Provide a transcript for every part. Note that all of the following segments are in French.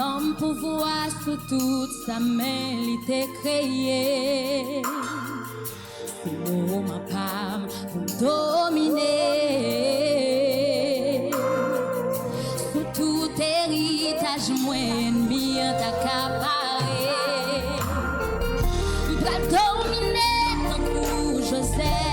bon pouvoir sous toute sa main, il t'a créé. C'est moi, ma femme, pour dominer. Sous tout héritage, moi, ennemi, t'accaparer. Pour dominer ton coup, Joseph.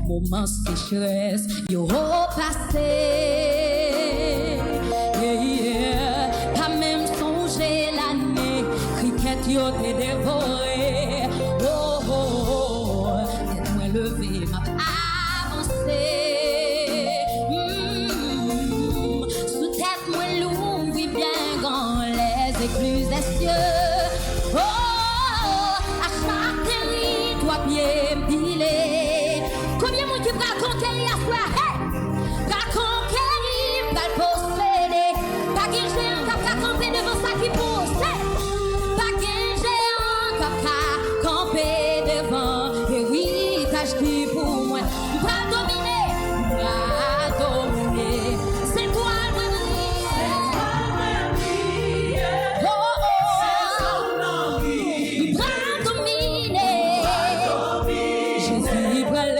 Moment sécheresse, yo repassé. Pas même songé l'année, cricket yo t'es dévoré. Oh oh oh, tête moi levé, m'a avancé. Sous tête moi l'ouvre bien grand, les écluses des cieux. Oh, à chaque territoire pied pilé. Combien de monde qui va conquérir à soi? Hey! Va conquérir, va posséder. Pas qu'un géant qui va camper devant ça qui pousse. Hey! Pas qu'un géant qui va camper devant héritage qui pour moi. Va dominer, va dominer. C'est toi le briller. Oh oh! Va dominer. Jésus va lever.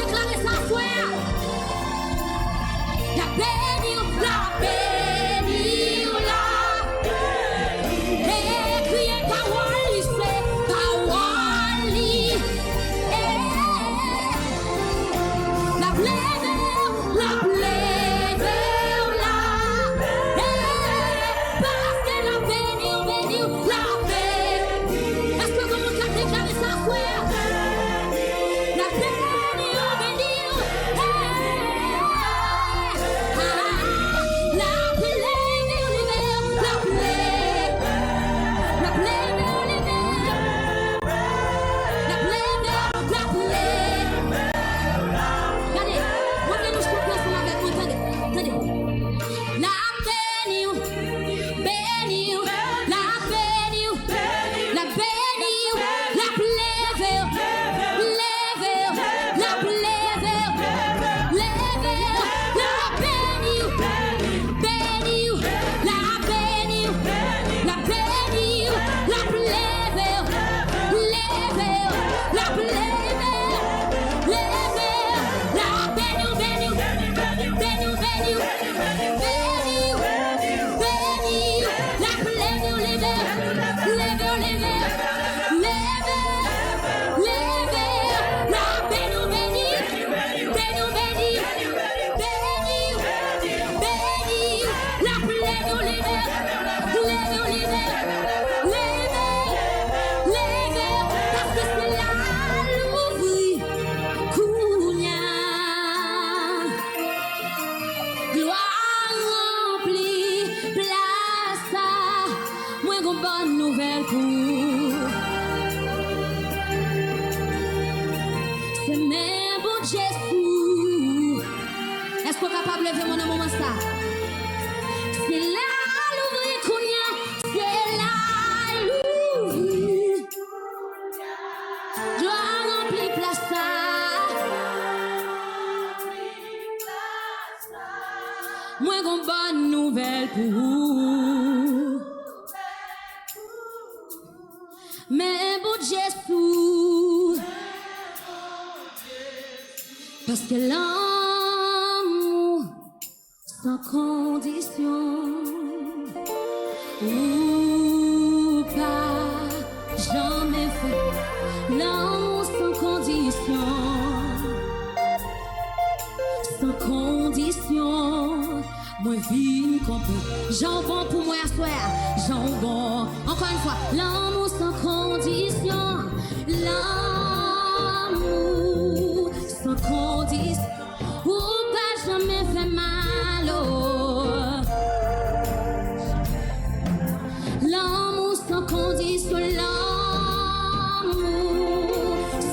déclarer ça, frère. La béni, la béni, la béni. Et crier parole, c'est parole. La plève, la plève, la. Parce que la béni, la béni. Est-ce que vous pouvez déclarer ça, frère? La béni, la béni. La plève, la plève. La plève, la plève, la plève. Regardez, revenez nous choquer ensemble avec moi, attendez. La béni, béni, la béni, la béni, la plève, lève, la plève, lève, la béni, béni, la béni, la béni, la plève, lève, la plève, lève, la béni, béni, béni, béni, béni, béni, la plève, lève, lève, lève, lève, lève, la béni, béni, béni, béni, béni, béni, la plève, lève, lève, lève, lève, parce que c'est là l'ouvrir, Kounia. Gloire remplie, place à moi, une bonne nouvelle pour. C'est même bon Jésus. Est-ce qu'on est capable de lever mon moment ça? C'est là l'ouvrir, Kounia. C'est là l'ouvrir. Gloire remplie, place à. Moi, une bonne nouvelle pour vous. Mais bon Jésus, parce que l'amour sans condition, ou pas jamais fait, l'amour sans condition. Sans condition, moi vie comprend. Jambon pour moi à soir, jambon. Encore une fois, l'amour sans condition, l'amour sans condition, ou pas jamais fait mal. Oh. L'amour sans condition, l'amour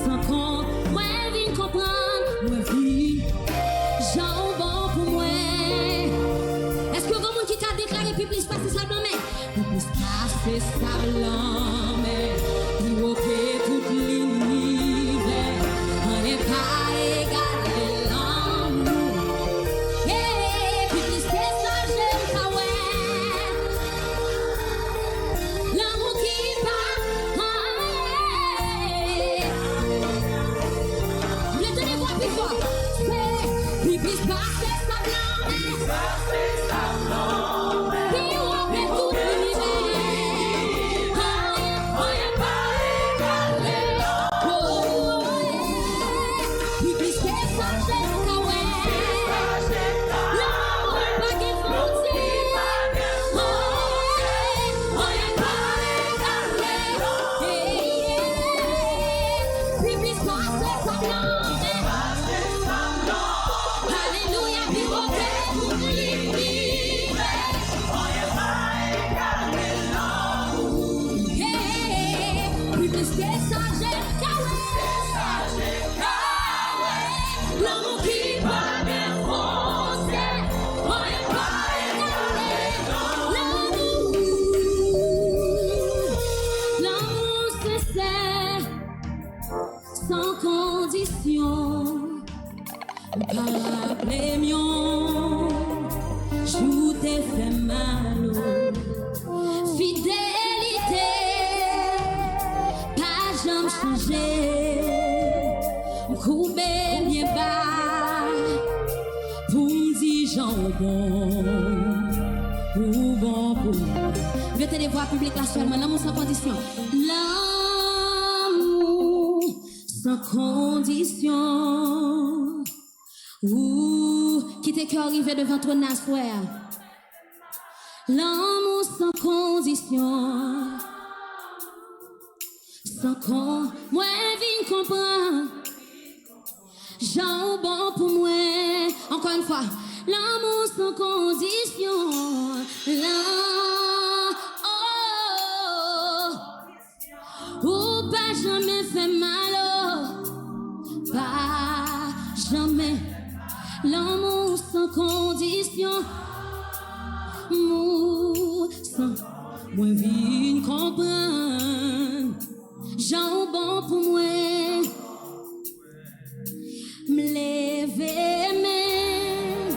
sans condition. Moi vie comprendre, moi vie. Jambon pour moi. Est-ce que vous avez qui t'a déclaré puis plus passer ça blanc mais puis plus passer ça blanc mais plus haut que toute l'univers on n'est pas égal à l'amour. Et puis plus que ça j'aime pas ouais. L'amour qui part. Vous le tenez voir plus fort. Puis plus passer ça blanc mais passer ça blanc. Puis on fait tout l'univers. On n'est pas égal à l'amour. Puis plus que ça j'aime pas ouais. L'amour pas qu'il faut dire. On n'est pas égal à l'amour. Puis plus passer ça blanc. Alléluia, puis on fait tout l'univers. On n'est pas égal à l'amour. Puis plus que ça j'aime l'amour qui va bien foncer. On n'est pas égal à l'amour. L'amour sincère, sans condition. Par plémion, je t'ai fait mal. Fidélité, pas jamais changé. M'coubé bien bas pour dire jambon ou bon pour. Je vais te les voir public là seulement, l'amour sans condition. L'amour sans condition. Ouh, qui t'es cœur arrivé devant ton frère. L'amour sans condition. Sans con, moi viens comprendre. J'en bon pour moi. Encore une fois, l'amour sans condition. Ou pas jamais fait mal. Pas jamais. L'amour sans condition. Moi viens comprendre. J'en bon pour moi. M'lever main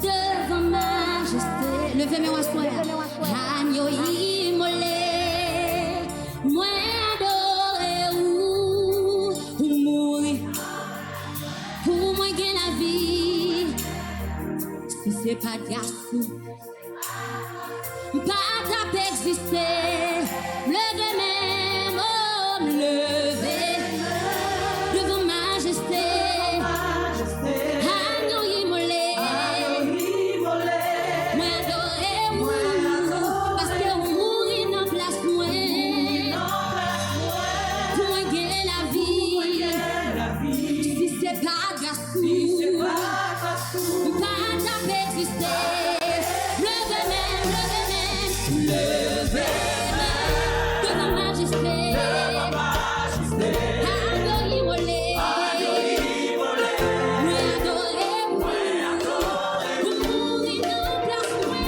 devant majesté. Levez mes soir. Agneau immolé. Moi adorer ou mourir. Pour moi gagner la vie. Si c'est pas de garçon. Pas d'ap exister. Levez même, oh, levez devant majesté. Agneau immolé. Moi adoré, parce que vous mourir dans place moi. Pour moi gagner la vie. Si c'est pas garçon, pas d'ap exister. Devant majesté, agneau immolé, moi adoré, pour mourir dans place moi,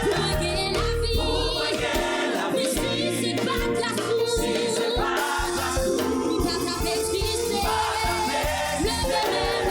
pour moi gagner la vie. Mais si c'est pas garçon, pas d'ap exister. Levez devant majesté.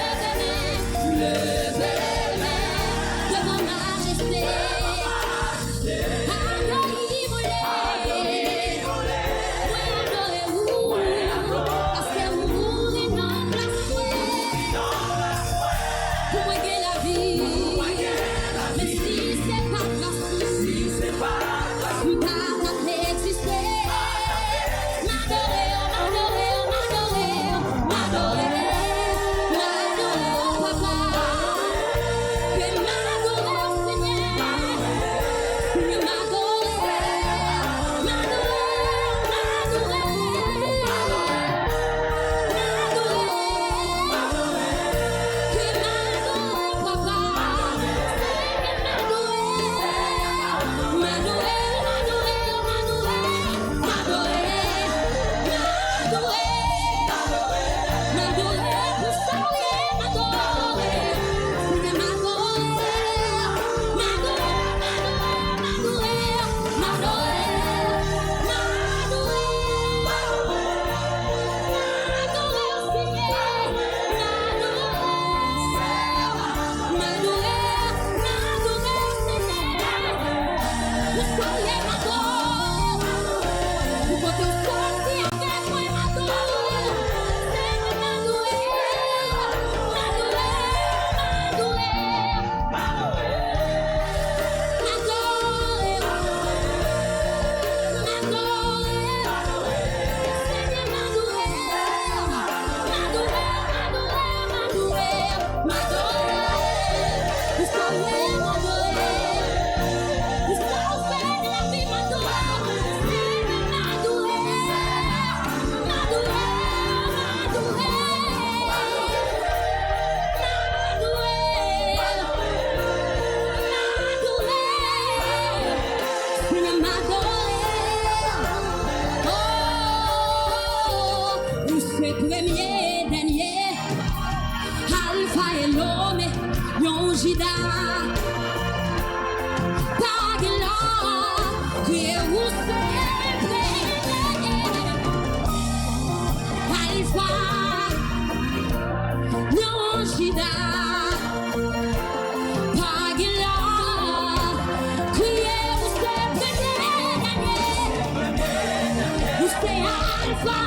Premier, dernier, Alpha et l'Omé, yon Jida. Pagla, qui est où c'est Alpha, yon Jida. Pagla, qui est où c'est Alpha.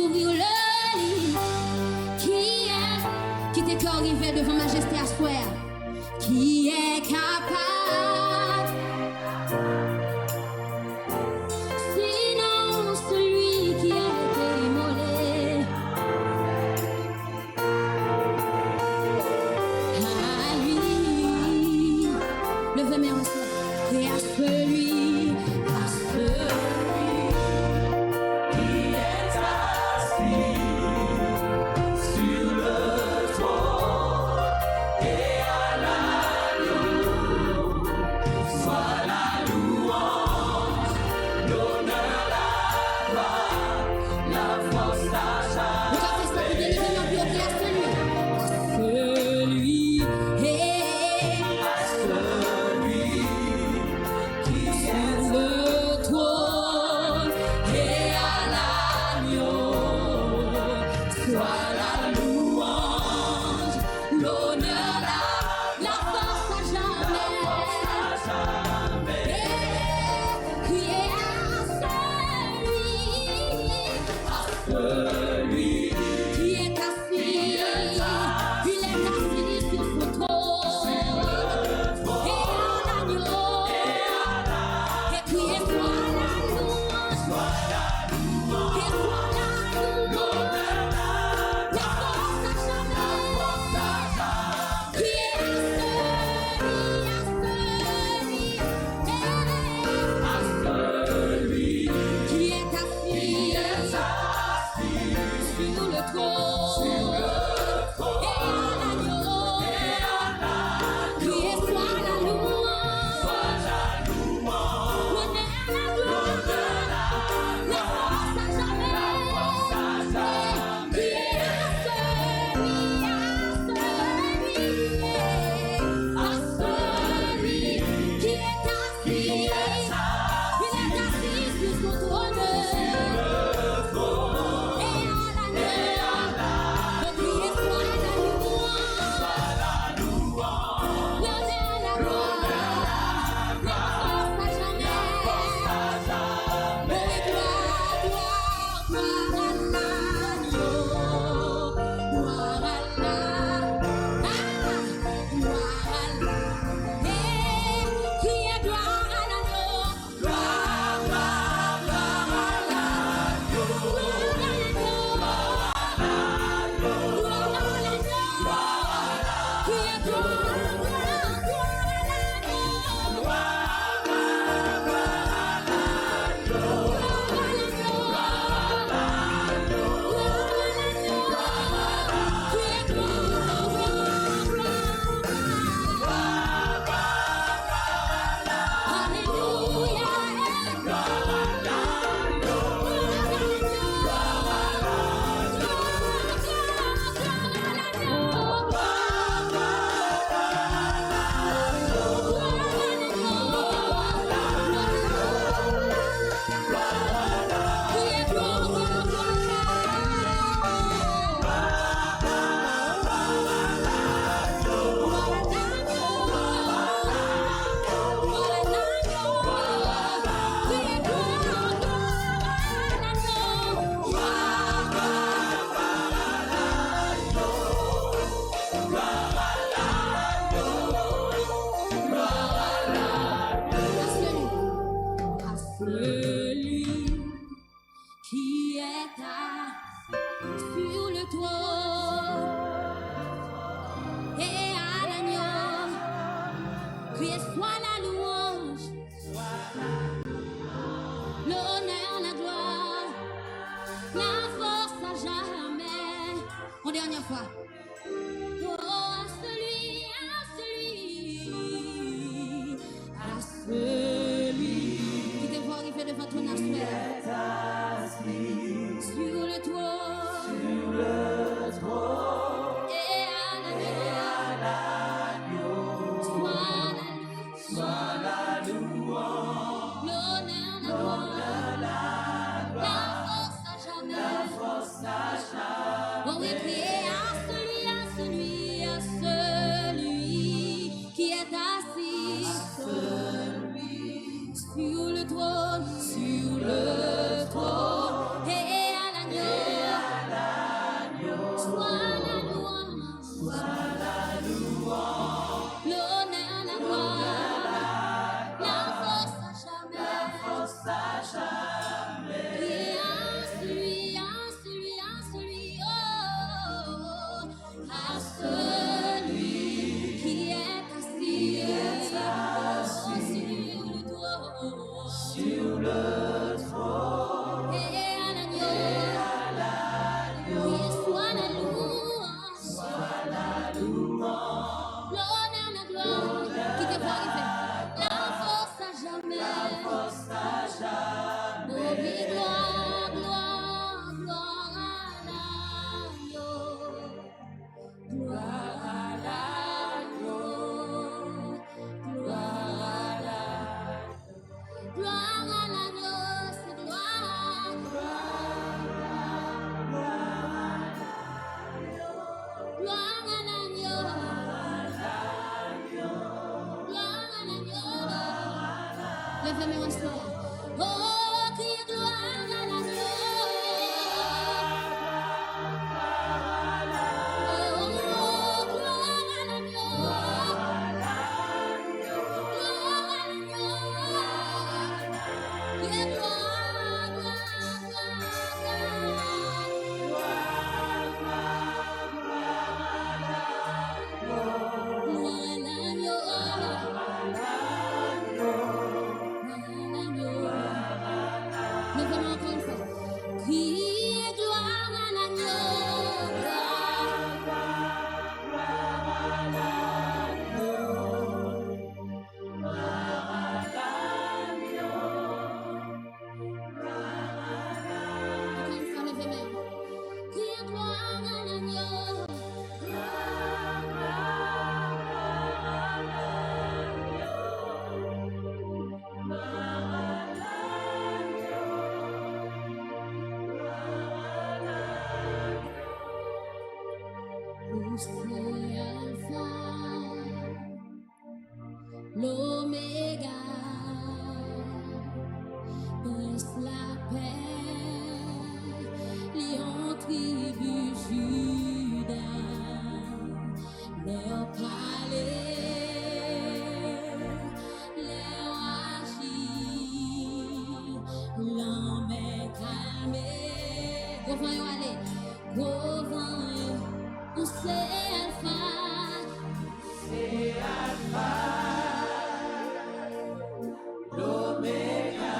d'ouvrir le lit. Qui t'est arrivé devant majesté à soi? Qui est capable? Sinon celui qui a été immolé. À lui, levez mes mains et à celui qui est assis sur le trône et à l'agneau soit la louange, l'honneur, la gloire, la force, la charge. Sur le trône et à l'agneau. l'oméga, prince la paix, lion tribu Juda, leur palais, leur agir, l'homme est calmé. Comment y aller? Comment où c'est Alpha? C'est Alpha, l'Oméga.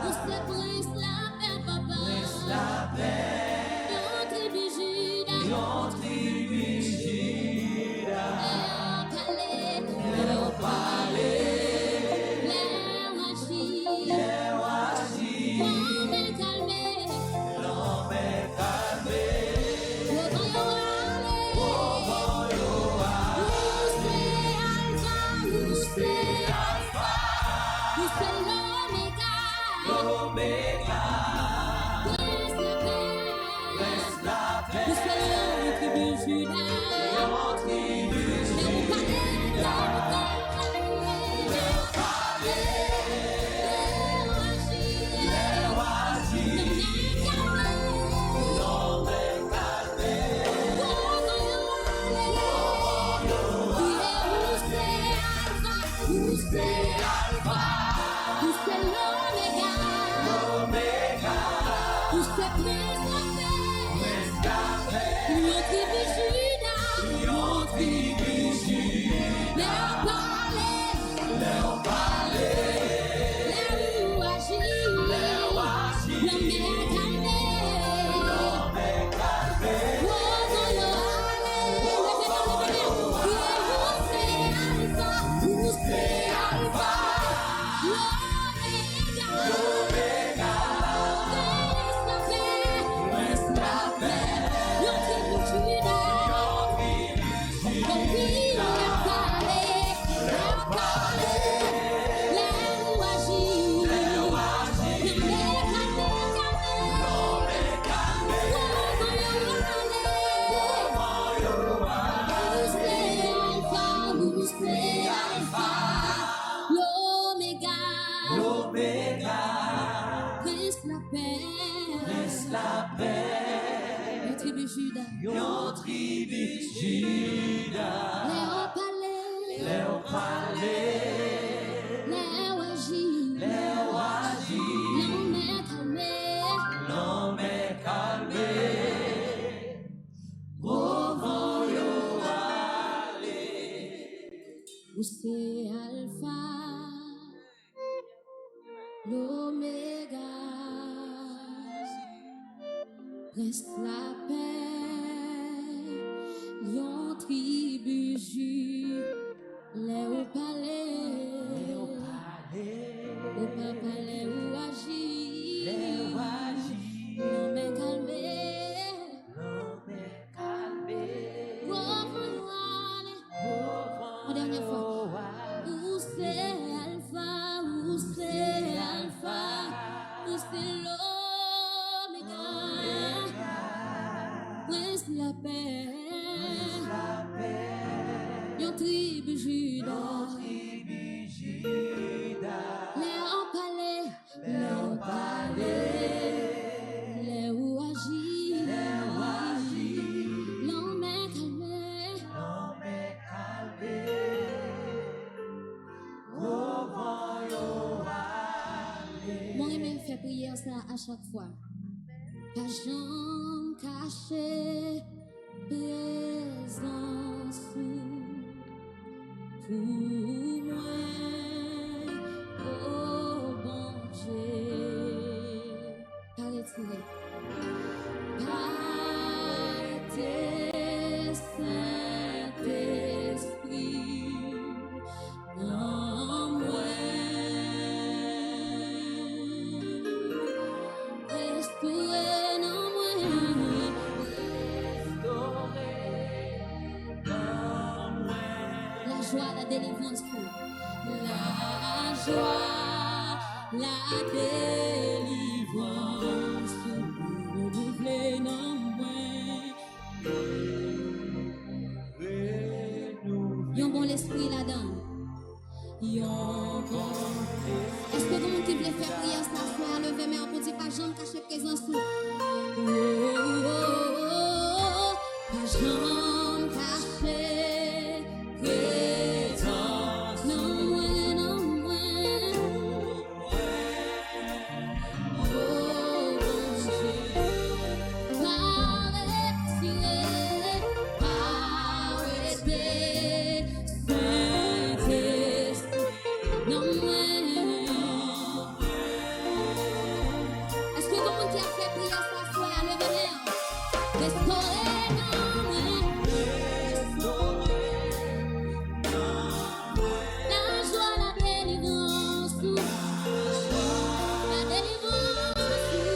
Où c'est Prince la paix, papa? Prince la paix. Lion tribu Juda. Lion tribu Juda. Leur palais. Leur agir. Leur agir. L'homme est calmé. L'homme est calmé. L'Oméga, laisse la paix, laisse la tribu Juda, leur tribu Juda, leur palais, leur agir, l'homme est calmé, où c'est Alpha, où c'est l'Oméga. Où c'est Prince la paix, lion tribu Juda, lion tribu Juda, leur palais, leur agir, l'homme est calmé, l'homme est calmé. Oh, où c'est Alpha, l'Oméga. Lion tribu Juda, lion tribu Juda, leur palais, leur agir, l'homme est calmé, Provan yo ale. Où c'est Alpha, l'Oméga, reste la paix, lion tribu Juda, les au palais, au palais où agit, l'homme est calmé, une dernière fois. Où c'est Alpha, où c'est Alpha, où c'est l'Oméga, prince la paix, lion tribu Juda, les en palais, les où agit, l'homme est calmé, mon aimé fait prière ça à chaque fois. Pas jamais caché présence pour moi, oh bon Dieu, pas retiré, par tes Saint-Esprit, non moi, restaurer non moi, la joie, la délivrance pour la joie, la délivrance pour renouveler non moins. Yon bon l'esprit là-dedans. Yon bon. Est-ce que vous qui voulez faire prière ce soir, levez mes mains pour dire pas jamais cacher présence sous. Oh, oh, oh, pas jamais cacher présence. Non, moins, non, moins. Oh, bon Dieu. Par retirer, par rester, Saint-Esprit. Non, moins. Est-ce que tout le monde qui a fait prière ce soir, levez les mains. Restaurer, non, moins. La joie, la délivrance, tout. La délivrance, tout.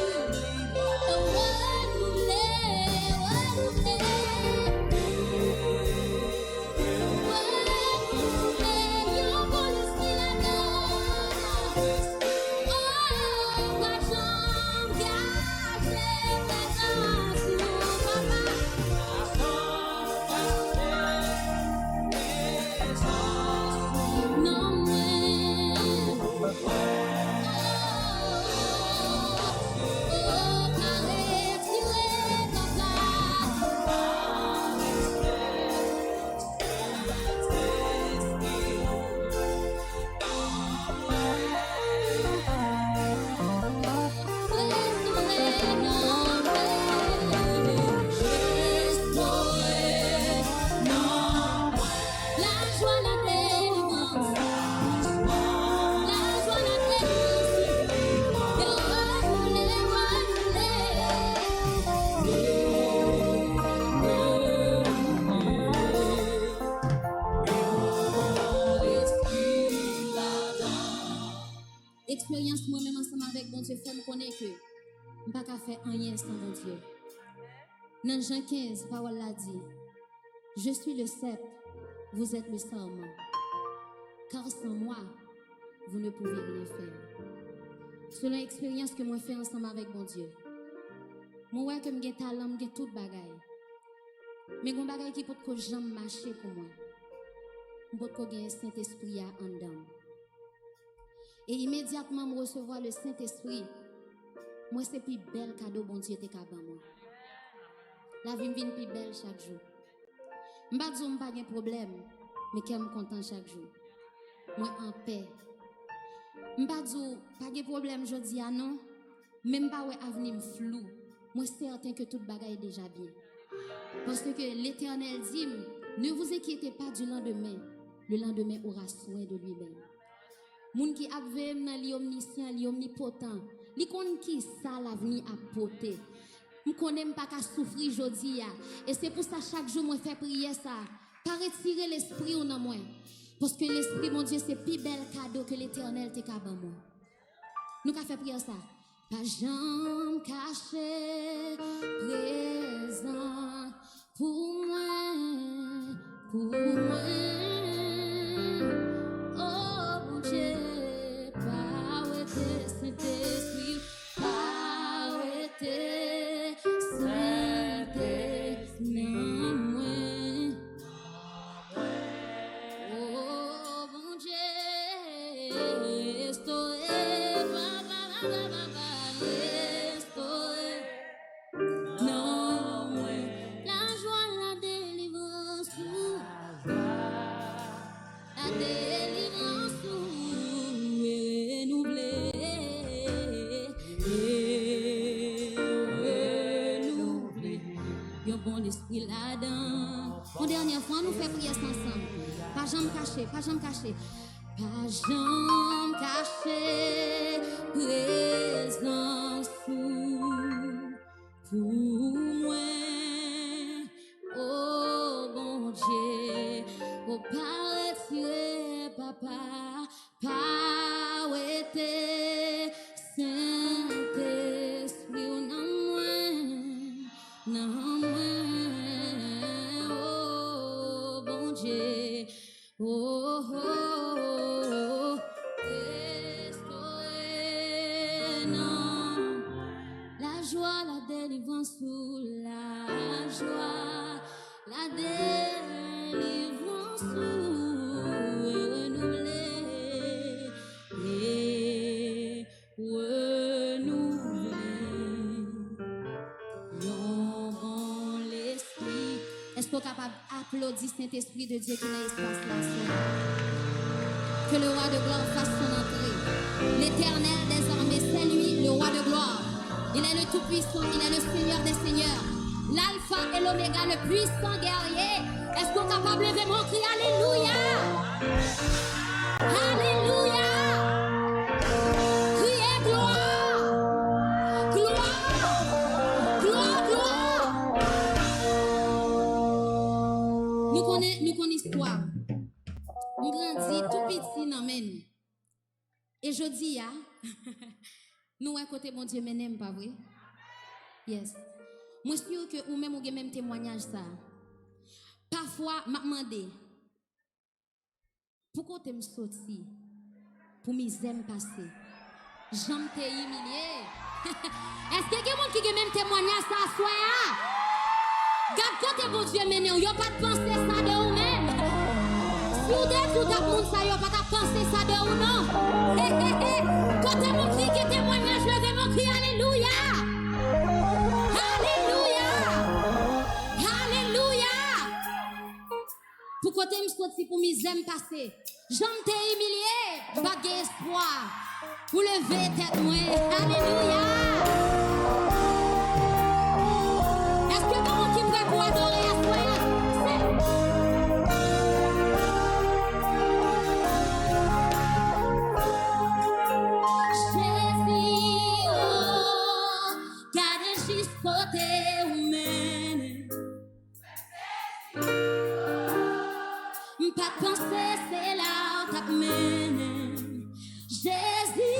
Expérience moi-même ensemble avec bon Dieu, fait me connaître que je ne peux pas faire rien sans bon Dieu. Dans Jean 15, parole l'a dit, je suis le cep, vous êtes le sarment. Car sans moi, vous ne pouvez rien faire. Selon l'expérience que moi fais ensemble avec bon Dieu, moi ouais que j'ai talent, j'ai toute bagaille. Mais j'ai bagaille qui peut que jamais marcher pour moi. Je peux que j'ai un Saint-Esprit en dedans. Et immédiatement, je recevoir le Saint-Esprit. Moi, c'est le plus bel cadeau bon Dieu te capable moi. La vie me vient plus belle chaque jour. Je ne dis pas que je n'ai pas de problème, mais que je suis content chaque jour. Moi, en paix. Je ne dis pas que je n'ai pas de problème, je dis non. Même pas ouais avenir flou. Moi, certain que toute bagaille est déjà bien. Parce que l'Éternel dit, ne vous inquiétez pas du lendemain. Le lendemain aura soin de lui-même. Moun qui a vu dans l'omniscient, l'omnipotent, li konn qui ça l'avenir a porté. M connais pas qu'à souffrir jodi ya. Et c'est pour ça chaque jour moi fais prier ça. Pas retirer l'esprit en moi. Parce que l'esprit mon Dieu c'est plus bel cadeau que l'Éternel te ka ban moi. Nous ka fait prier ça. Pas jamais caché présent pour moi, pour moi. Saint-Esprit, arrêtez, Saint-Esprit, oh bon Dieu, restaurez, restaurez, non, la joie, la délivrance, la délivrance, renouvelée. Yon bon esprit là-dedans. Une dernière fois, nous faisons prière ensemble. Pas jamais caché, pas jamais caché. Pas jamais caché. Présence pour moi. Oh bon Dieu. Oh pas retirer, papa. Pas retirer. Saint-Esprit, non moins. Non moins, oh bon Dieu, oh oh oh, restaurez, non, la joie, la délivrance, la joie, la délivrance, renouvelée, Est-ce qu'on est capable d'applaudir Saint-Esprit de Dieu qui est dans l'espace là? Que le roi de gloire fasse son entrée. L'Éternel des armées, c'est lui, le roi de gloire. Il est le Tout-Puissant, il est le Seigneur des Seigneurs. L'Alpha et l'Oméga, le puissant guerrier. Est-ce qu'on est capable de lever mon cri? Alléluia! Alléluia! Criez gloire! Gloire! Gloire, gloire! Nous connaissons l'histoire. Nous grandissons tout petit dans nous. Et je dis, nous à côté mon Dieu m'aime pas vrai? Yes. Moi je suis que ou même ou même témoignage ça. Parfois m'a demandé pourquoi tu me sorti pour mes aimes passer. J'aime te humilier. Est-ce que quelqu'un qui a même témoignage ça soit? Garde côté mon Dieu m'aime, yo pas de penser ça de ou même. Si vous êtes tout le monde ça yo pas de penser ça de ou non. Côté mon cri qui témoignage, levez mon cri alléluia. Alléluia. Alléluia. Pour côté me sorti pour mes aimes passer. J'aime te humilier, pas d'espoir. Pour lever tête moi. Alléluia. Est-ce que vous qui prêt pour adorer à soi? Jésus, oh, garde juste côté ou mène. Pas de penser, c'est là où t'as mené. Jésus,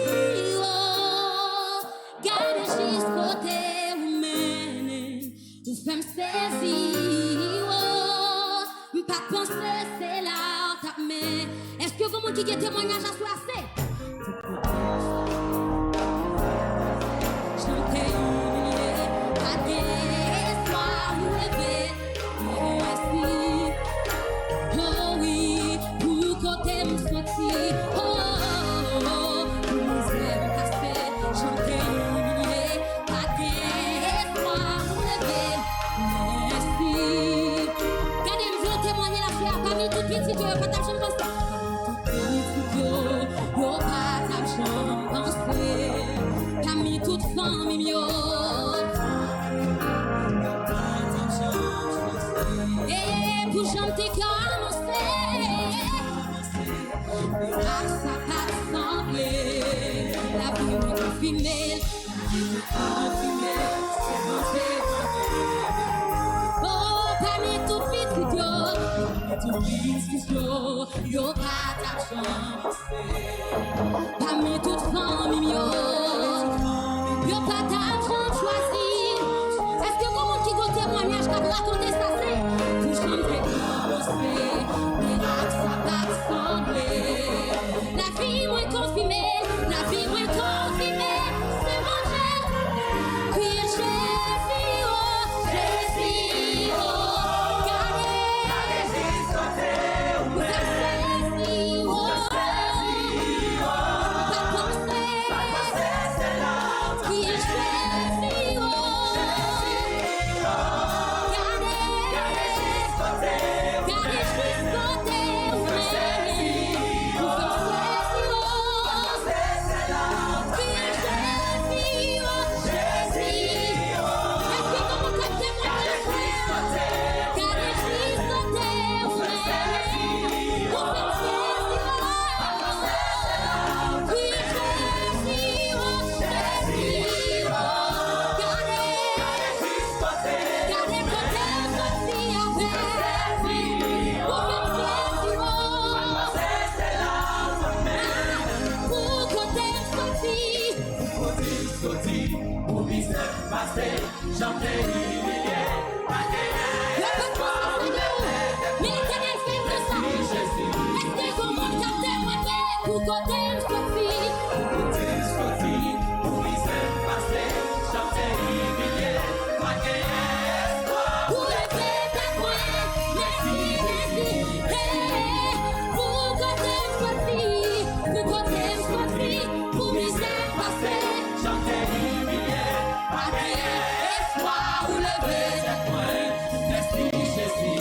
oh, garde juste côté ou mène. Ou femme saisir, oh, pas de penser, c'est là où t'as mené. Est-ce que vous qui avez témoignage à soi, c'est? Chantez, pas d'espoir, vous levez, merci. Oh oui, pour côté me sortir, oh, pour mes aimes passer, chanter, pas d'espoir, vous levez, merci. Regardez, je veux témoigner la foi, parmi tout petit, Dieu, pas d'argent penser. Yo, pas d'argent penser, parmi toute famille, yo. Et pour chanter comme ça pas semblé, la vie me confirmée, oh, parmi tout petit yo pas d'argent, parmi toute famille, yo pas d'argent choisi. Est-ce que vous qui vous témoignage quand vous racontez ça, c'est pour chanter comme ça pas semblé. La vie m'a confirmé, la vie m'a confirmé, c'est mon Dieu. Oui, Jésus, oh, Jésus, oh, gardez, vous êtes saisi, oh, pas penser, c'est là. Oui, Jésus, oh, gardez, juste côté, Chantez, mais l'Éternel fait que ça. Est-ce que vous m'en témoigné pour côté Sophie? pour les aimes passées, chantez, Pour le fait merci, merci. Pour côté Sophie, pour les aimes passées, chantez, espoir ou lever. merci Jésus.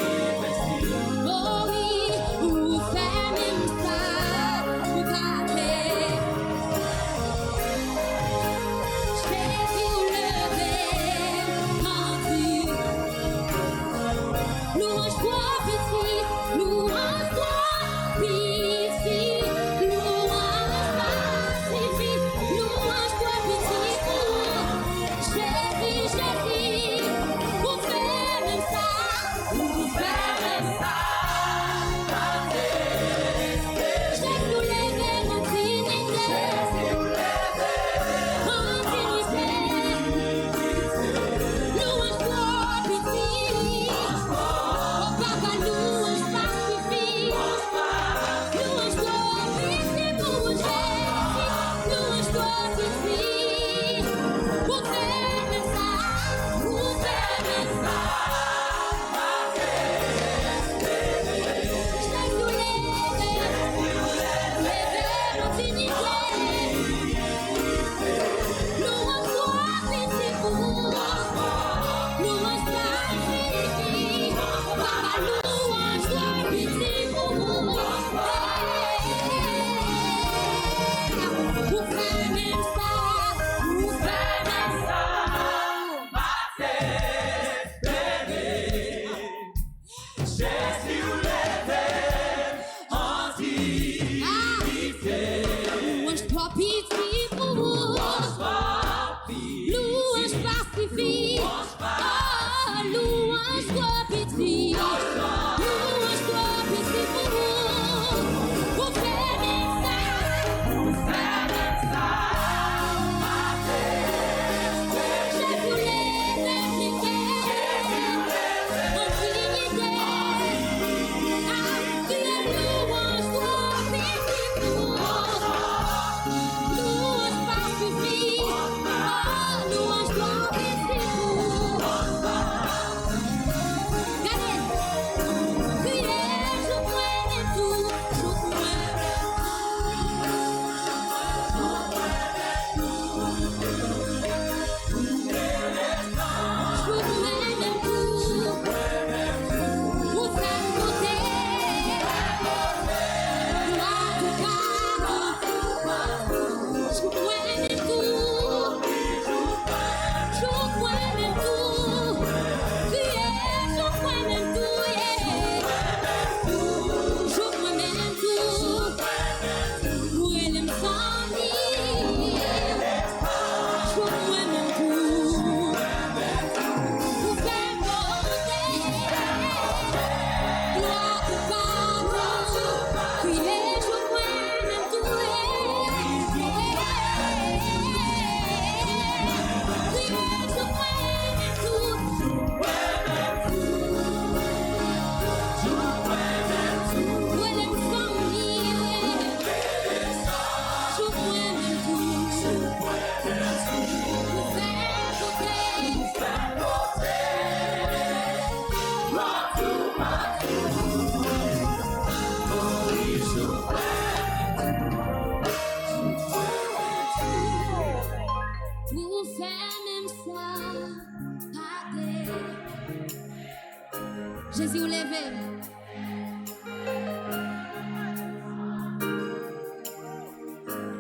Jésus ou levé.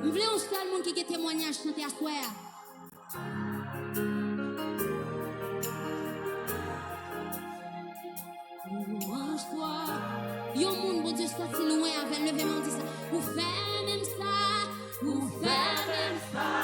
Je voulais un seul monde qui a témoignage chanter à soir. Louange-toi. Yo monde, bon Dieu, sorti loin avec le levé, on dit ça. Ou faire même ça. Ou faire même ça.